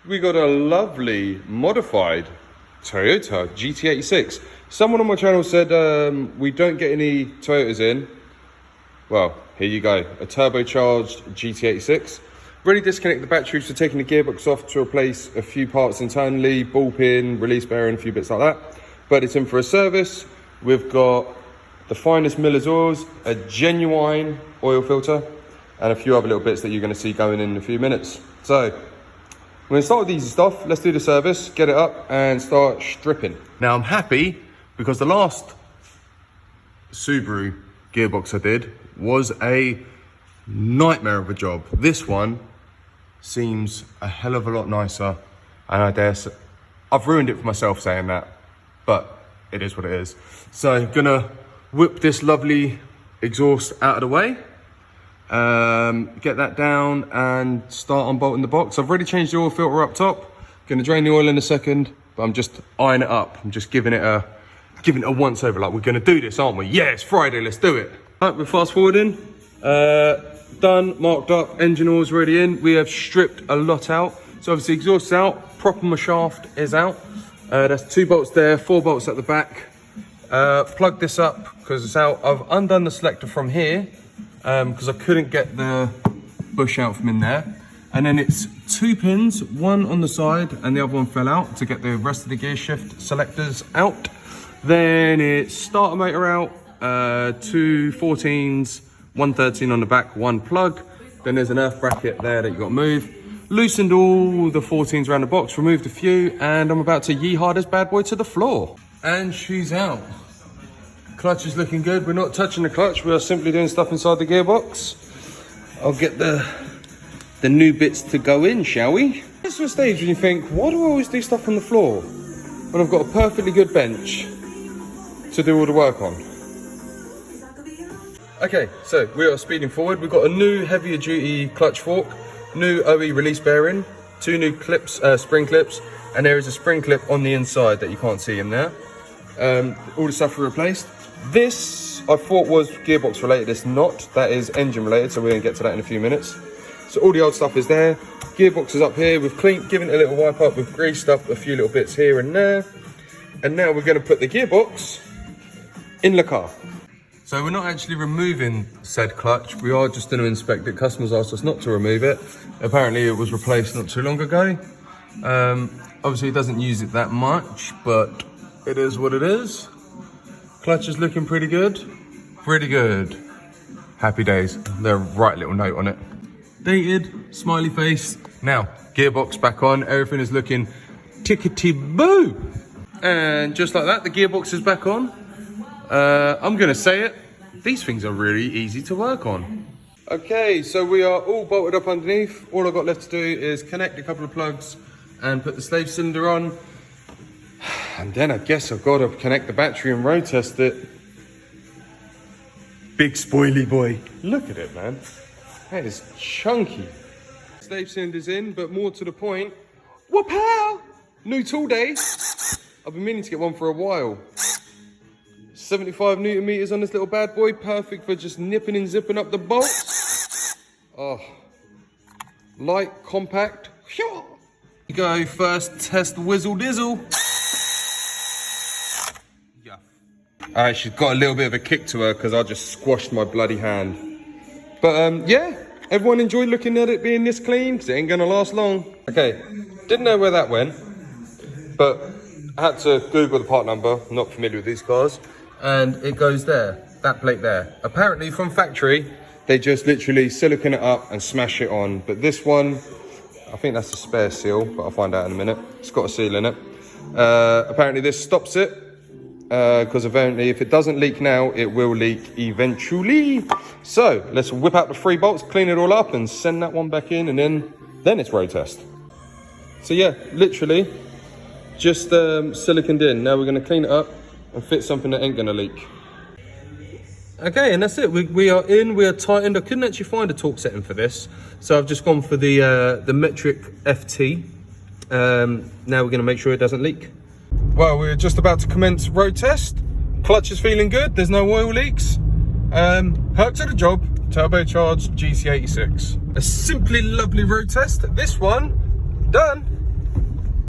we got a lovely modified Toyota Gt86. Someone on my channel said we don't get any Toyotas in. Well, here you go, a turbocharged Gt86. Really disconnect the batteries for taking the gearbox off to replace a few parts internally, ball pin, release bearing, a few bits like that. But it's in for a service. We've got the finest miller's oils, a genuine oil filter, and a few other little bits that you're going to see going in a few minutes. So we're going to start with easy stuff. Let's do the service, get it up and start stripping. Now I'm happy because the last Subaru gearbox I did was a nightmare of a job. This one seems a hell of a lot nicer, and I dare say, I've ruined it for myself saying that, but it is what it is. So I'm gonna whip this lovely exhaust out of the way, get that down and start unbolting the box. I've already changed the oil filter up top. Gonna drain the oil in a second, but I'm just eyeing it up. I'm just giving it a once over, like we're gonna do this, aren't we? Yeah, it's Friday, let's do it. All right, we're fast forwarding. Done, marked up, engine oil's already in. We have stripped a lot out. So obviously exhaust's out, proper shaft is out. That's 2 bolts there, 4 bolts at the back. Plug this up because it's out. I've undone the selector from here because I couldn't get the bush out from in there. And then it's 2 pins, one on the side and the other one fell out to get the rest of the gear shift selectors out. Then it's starter motor out, 2 14s, 113 on the back, 1 plug. Then there's an earth bracket there that you got to move. Loosened all the 14s around the box, removed a few, and I'm about to yee-haw this bad boy to the floor. And she's out. Clutch is looking good. We're not touching the clutch. We are simply doing stuff inside the gearbox. I'll get the new bits to go in, shall we? It's a stage when you think, why do I always do stuff on the floor when I've got a perfectly good bench to do all the work on? Okay, so we are speeding forward. We've got a new heavier duty clutch fork, new OE release bearing, 2 new clips, spring clips, and there is a spring clip on the inside that you can't see in there. All the stuff we replaced. This I thought was gearbox related, it's not. That is engine related, so we're gonna get to that in a few minutes. So all the old stuff is there. Gearbox is up here. We've cleaned, given it a little wipe up. We've greased up a few little bits here and there. And now we're gonna put the gearbox in the car. So we're not actually removing said clutch. We are just going to inspect it. Customers asked us not to remove it. Apparently it was replaced not too long ago. Obviously it doesn't use it that much, but it is what it is. Clutch is looking pretty good. Pretty good. Happy days. There's a right little note on it. Dated, smiley face. Now, gearbox back on. Everything is looking tickety-boo. And just like that, the gearbox is back on. I'm gonna say it, these things are really easy to work on. Okay, so we are all bolted up underneath. All I've got left to do is connect a couple of plugs and put the slave cylinder on. And then I guess I've got to connect the battery and road test it. Big spoily boy. Look at it, man. That is chunky. Slave cylinder's in, but more to the point, whoop-pow! New tool day. I've been meaning to get one for a while. 75 Newton meters on this little bad boy, perfect for just nipping and zipping up the bolts. Oh, light, compact. You go first, test whizzle dizzle. Yeah. She's got a little bit of a kick to her because I just squashed my bloody hand. But yeah, everyone enjoyed looking at it being this clean because it ain't gonna last long. Okay, didn't know where that went, but I had to Google the part number. I'm not familiar with these cars. And it goes there, that plate there. Apparently from factory, they just literally silicone it up and smash it on. But this one, I think that's a spare seal, but I'll find out in a minute. It's got a seal in it. Apparently this stops it, because eventually if it doesn't leak now, it will leak eventually. So let's whip out the 3 bolts, clean it all up and send that one back in, and then it's road test. So yeah, literally just siliconed in. Now we're gonna clean it up and fit something that ain't gonna leak. Okay, and that's it. We are in, we are tightened. I couldn't actually find a torque setting for this, so I've just gone for the metric FT. Now we're gonna make sure it doesn't leak. Well, we're just about to commence road test. Clutch is feeling good, there's no oil leaks. Perks of the job, turbocharged Gt86. A simply lovely road test. This one